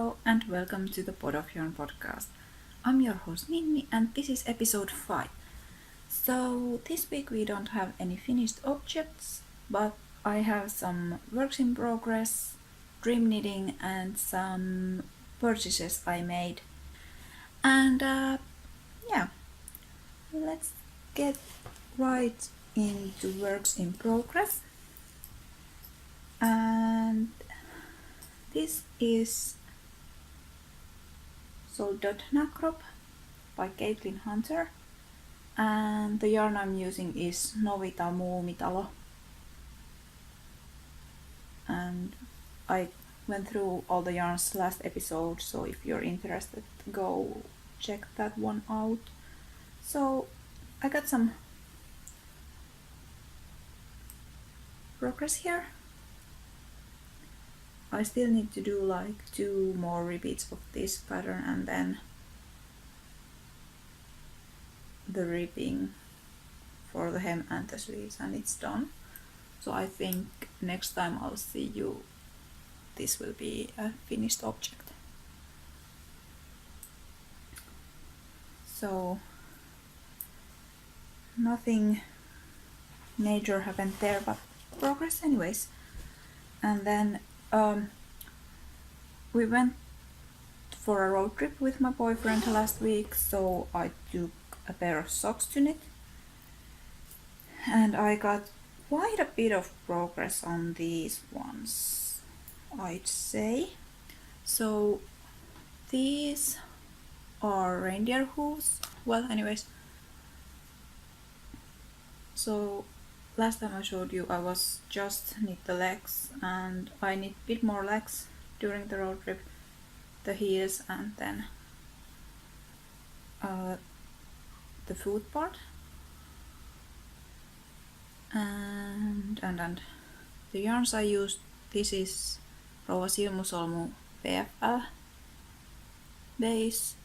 Hello and welcome to the Pod of Yarn podcast. I'm your host Ninni and this is episode 5. So this week we don't have any finished objects, but I have some works in progress, dream knitting and some purchases I made. And let's get right into works in progress. And this is Soldotna crop by Caitlyn Hunter, and the yarn I'm using is Novita Muumitalo. And I went through all the yarns last episode, so if you're interested, go check that one out. So I got some progress here. I still need to do like 2 more repeats of this pattern and then the ripping for the hem and the sleeves and it's done. So I think next time I'll see you, this will be a finished object. So nothing major happened there, but progress anyways. And then we went for a road trip with my boyfriend last week, so I took a pair of socks to knit. And I got quite a bit of progress on these ones, I'd say. So these are Reindeer hooves. Well, anyways. So last time I showed you I was just knit the legs and I knit a bit more legs during the road trip, the heels and then the foot part and the yarns I used, this is Rva Silmusolmu BFL base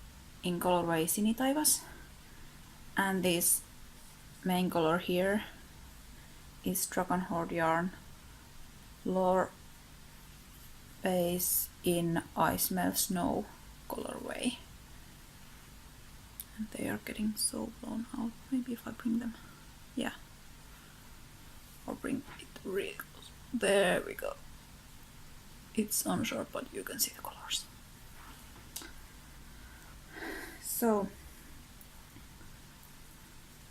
in colorway Sinitaivas, and this main color here is Dragon Hoard yarn lore base in I Smell Snow colorway. And they are getting so blown out. Maybe if I bring them, yeah, or bring it really close. There we go. It's onshore, but you can see the colors. So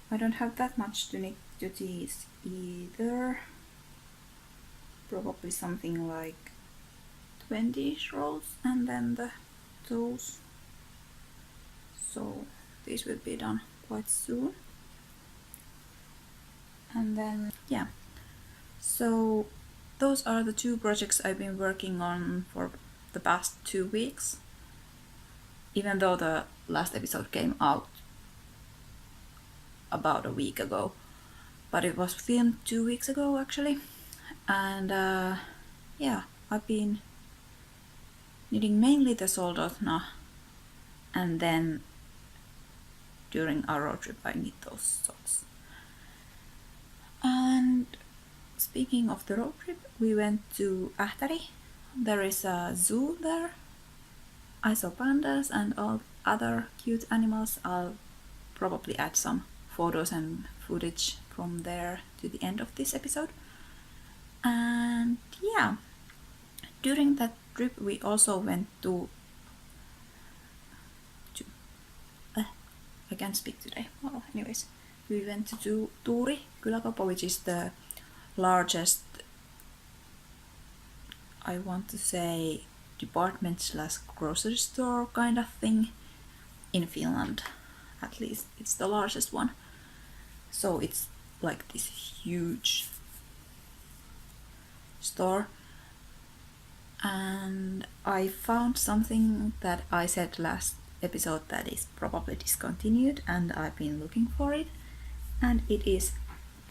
I don't have that much to knit to these either. Probably something like 20-ish rows and then the toes. So these will be done quite soon. And then yeah. So those are the 2 projects I've been working on for the past 2 weeks. Even though the last episode came out about a week ago, but it was filmed 2 weeks ago actually. And yeah, I've been knitting mainly the Soldotna, and then during our road trip I knit those socks. And speaking of the road trip, we went to Ähtäri. There is a zoo there. I saw pandas and all other cute animals. I'll probably add some photos and footage from there to the end of this episode. And yeah, during that trip we also went to I can't speak today. Well, anyways, we went to Tuuri kyläkauppa, which is the largest, I want to say, department/grocery store kind of thing in Finland. At least it's the largest one. So it's like this huge store. And I found something that I said last episode that is probably discontinued, and I've been looking for it. And it is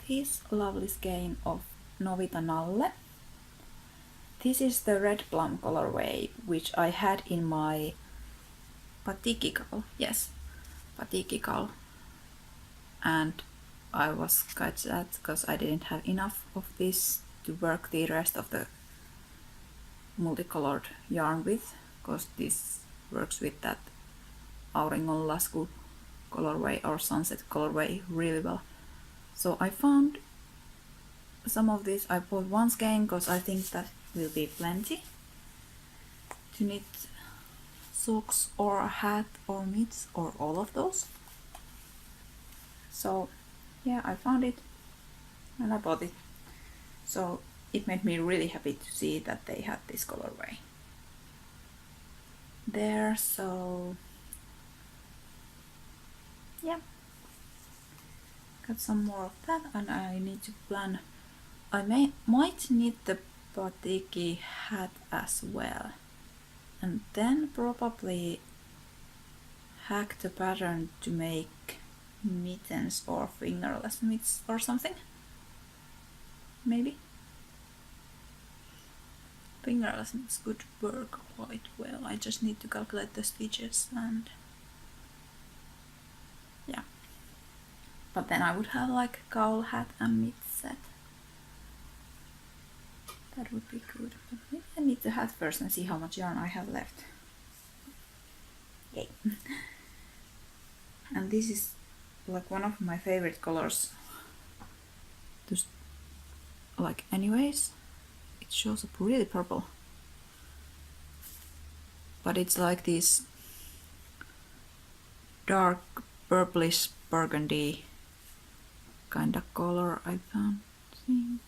this lovely skein of Novita Nalle. This is the red Plum colorway, which I had in my Patikikal. Yes, Patikikal. And I was quite sad because I didn't have enough of this to work the rest of the multicolored yarn with. because this works with that Auringonlasku colorway or sunset colorway really well. So I found some of this. I bought one skein because I think that will be plenty to knit socks or a hat or mitts or all of those. So yeah, I found it and I bought it. So it made me really happy to see that they had this colorway there. So yeah, got some more of that, and I need to plan. I might knit the batiki hat as well, and then probably hack the pattern to make mittens or fingerless mitts or something. Maybe fingerless mitts could work quite well. I just need to calculate the stitches and yeah. But then I would have like cowl hat and mitt set. That would be good. But maybe I need the hat first and see how much yarn I have left. Yay. And this is like one of my favorite colors. Just like anyways, it shows up really purple. But it's like this dark purplish burgundy kind of color. I don't think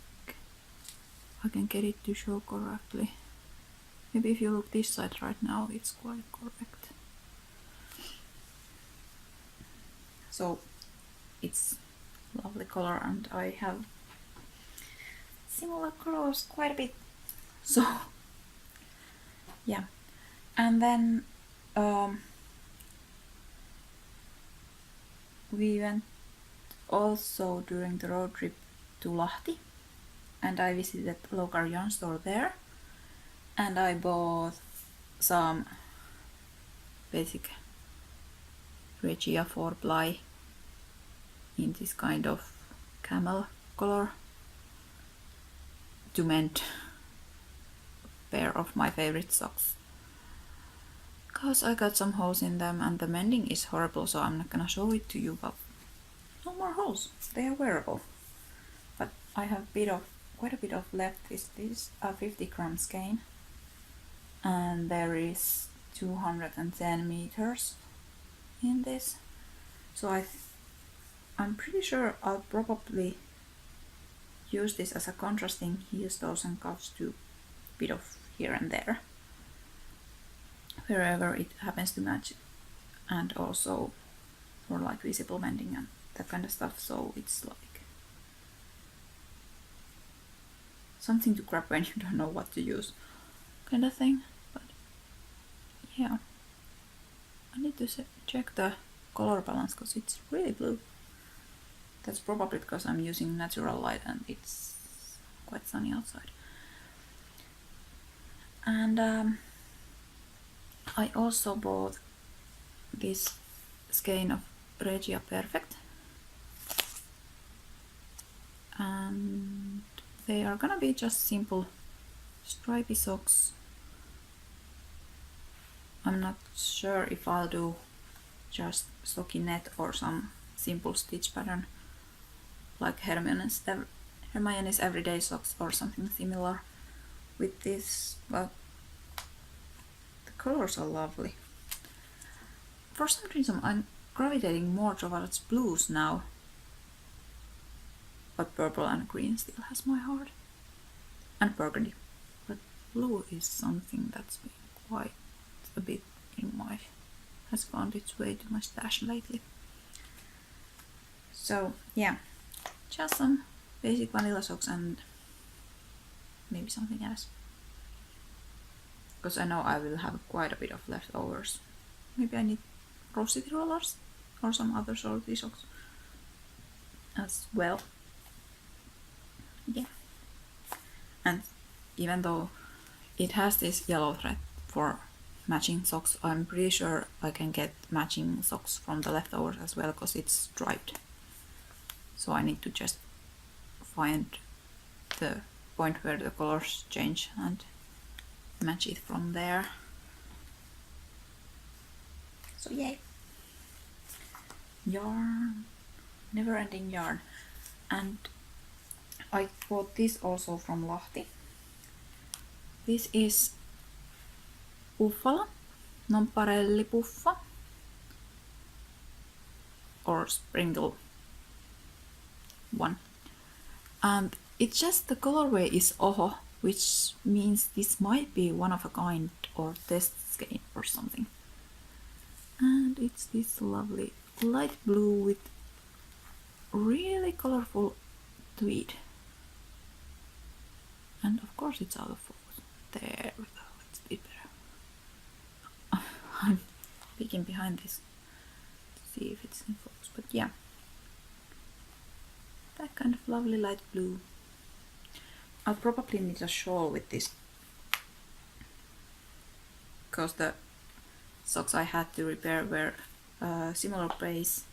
I can get it to show correctly. Maybe if you look this side right now, it's quite correct. So it's lovely color, and I have similar colors quite a bit. So yeah, and then we went also during the road trip to Lahti, and I visited the local yarn store there, and I bought some basic Regia 4-ply in this kind of camel color to mend a pair of my favorite socks, because I got some holes in them and the mending is horrible, so I'm not gonna show it to you, but no more holes, they are wearable. But I have quite a bit of left. This is a 50-gram skein, and there is 210 meters in this, so I'm pretty sure I'll probably use this as a contrasting heels, toes and cuffs to a bit of here and there, wherever it happens to match, and also for like visible mending and that kind of stuff, so it's like something to grab when you don't know what to use kind of thing. But yeah, I need to check the color balance because it's really blue. That's probably because I'm using natural light and it's quite sunny outside. And I also bought this skein of Regia Pairfect, and they are gonna be just simple stripy socks. I'm not sure if I'll do just stockinette or some simple stitch pattern like Hermione's everyday socks or something similar with this, but the colors are lovely. For some reason I'm gravitating more towards blues now, but purple and green still has my heart, and burgundy, but blue is something that's been quite a bit has found its way to my stash lately. So yeah, just some basic vanilla socks and maybe something else, because I know I will have quite a bit of leftovers. Maybe I need Rosy rollers or some other sort of socks as well. Yeah, and even though it has this yellow thread for matching socks, I'm pretty sure I can get matching socks from the leftovers as well, because it's striped. So I need to just find the point where the colors change and match it from there. So yay! Yarn, never-ending yarn, and I bought this also from Lahti. This is Puffala, Nonparelli Puffa, or Sprinkle one. And it's just the colorway is Oho, which means this might be one of a kind or test skein or something. And it's this lovely light blue with really colorful tweed. And of course it's out of focus. There we go, it's a bit better. I'm peeking behind this to see if it's in focus, but yeah. That kind of lovely light blue. I'll probably need a shawl with this, because the socks I had to repair were similar base,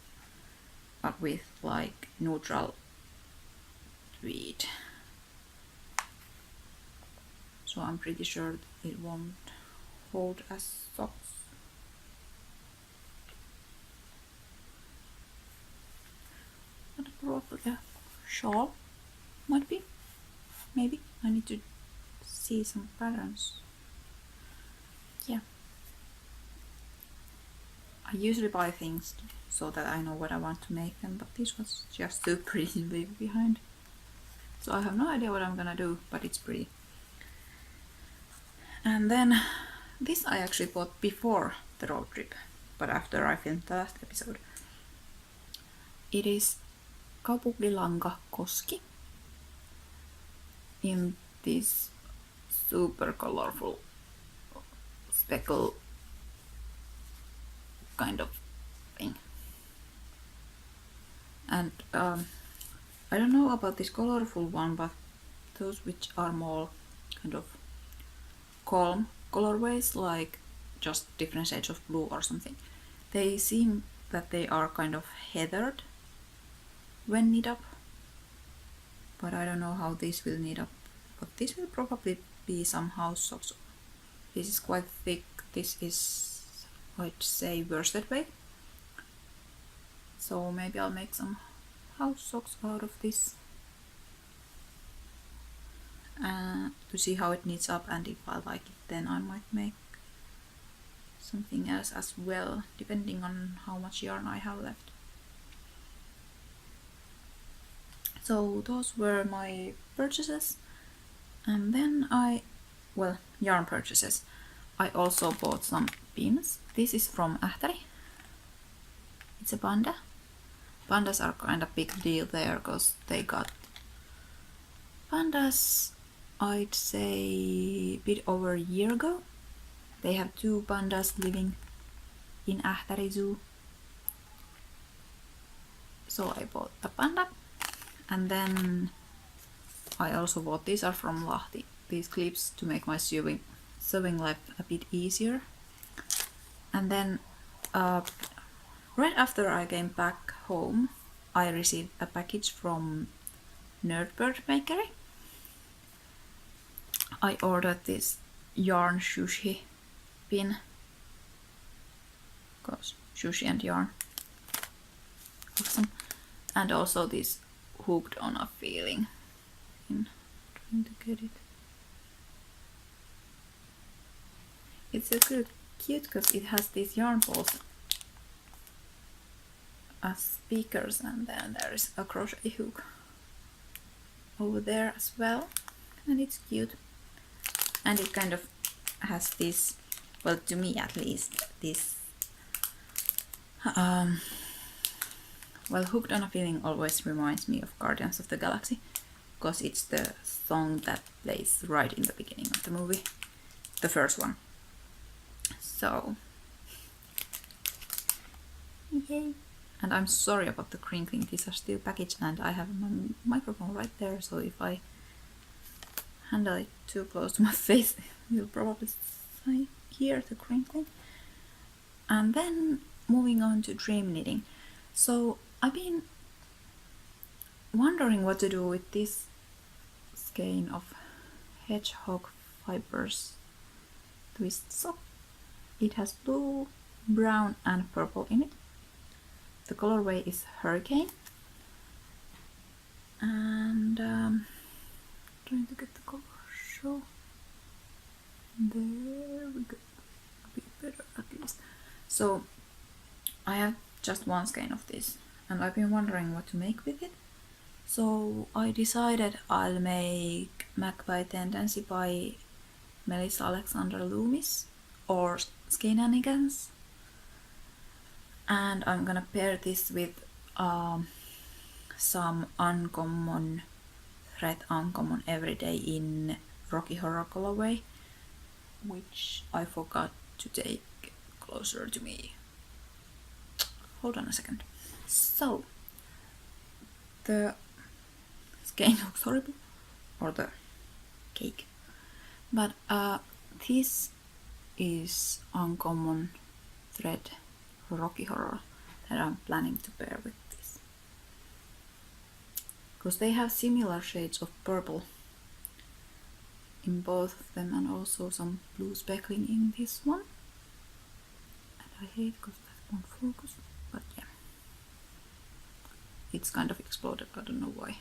but with like neutral tweed. So I'm pretty sure it won't hold as socks. But probably a shawl might be. Maybe I need to see some patterns. Yeah. I usually buy things so that I know what I want to make them, but this was just too pretty to leave behind. So I have no idea what I'm gonna do, but it's pretty. And then this I actually bought before the road trip, but after I filmed the last episode. It is Kaupunkilanka Koski in this super colorful speckle kind of thing. And I don't know about this colorful one, but those which are more kind of calm colorways, like just different shades of blue or something, they seem that they are kind of heathered when knit up. But I don't know how this will knit up. But this will probably be some house socks. This is quite thick. This is, I'd say, worsted weight. So maybe I'll make some house socks out of this. To see how it knits up, and if I like it, then I might make something else as well, depending on how much yarn I have left. So those were my purchases, and then yarn purchases. I also bought some pins. This is from Ähtäri. It's a panda. Pandas are kind of big deal there, because they got pandas, I'd say, a bit over a year ago. They have 2 pandas living in Ähtäri Zoo. So I bought the panda. And then I also bought, these are from Lahti, these clips to make my sewing life a bit easier. And then right after I came back home, I received a package from Nerdbird Bakery. I ordered this yarn sushi pin, because sushi and yarn, awesome. And also this hooked on a feeling. I'm trying to get it. It's so cute because it has these yarn balls as speakers, and then there is a crochet hook over there as well, and it's cute. And it kind of has this, well, to me at least, this Hooked on a Feeling always reminds me of Guardians of the Galaxy, because it's the song that plays right in the beginning of the movie, the first one. So, yay! And I'm sorry about the crinkling, these are still packaged, and I have my microphone right there, so if I handle it too close to my face, you'll probably hear the crinkling. And then moving on to dream knitting. So I've been wondering what to do with this skein of Hedgehog Fibres twist sock. It has blue, brown and purple in it. The colorway is Hurricane. And trying to get the color show. There we go. A bit better at least. So I have just one skein of this and I've been wondering what to make with it. So I decided I'll make Magpie Tendency by Melissa Alexander-Loomis or Skeinanigans. And I'm gonna pair this with some uncommon thread, uncommon everyday in Rocky Horror colorway, which I forgot to take closer to me. Hold on a second. So the skein looks horrible, or the cake, but this is uncommon thread Rocky Horror that I'm planning to pair with this, because they have similar shades of purple in both of them and also some blue speckling in this one. And I hate because that won't focus, but yeah, it's kind of exploded, I don't know why.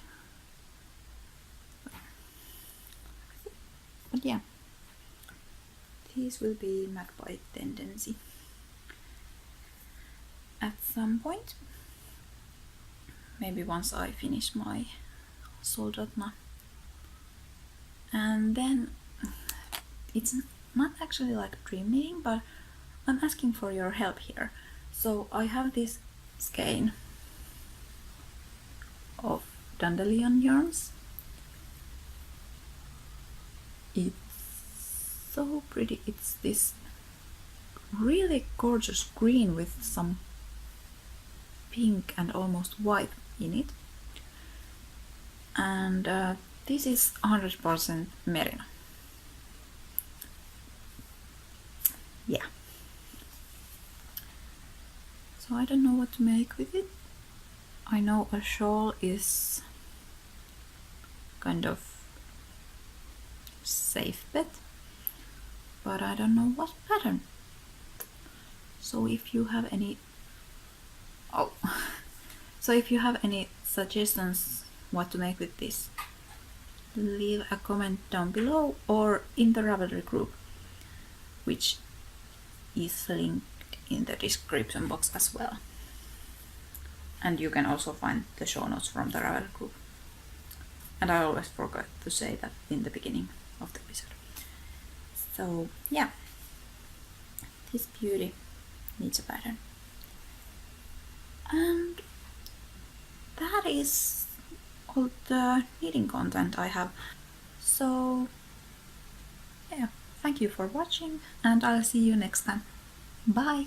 But yeah, these will be Magpie Tendency at some point. Maybe once I finish my Soldotna. And then it's not actually like a dream meeting, but I'm asking for your help here. So I have this skein of Dandelion yarns. It's so pretty. It's this really gorgeous green with some pink and almost white in it. And this is 100% merino. Yeah. So I don't know what to make with it. I know a shawl is kind of safe bet, but I don't know what pattern. So if you have any so if you have any suggestions what to make with this, leave a comment down below or in the Ravelry group, which is linked in the description box as well. And you can also find the show notes from the Ravelry group. And I always forgot to say that in the beginning of the episode. So yeah, this beauty needs a pattern. And that is all the knitting content I have. So yeah, thank you for watching and I'll see you next time. Bye!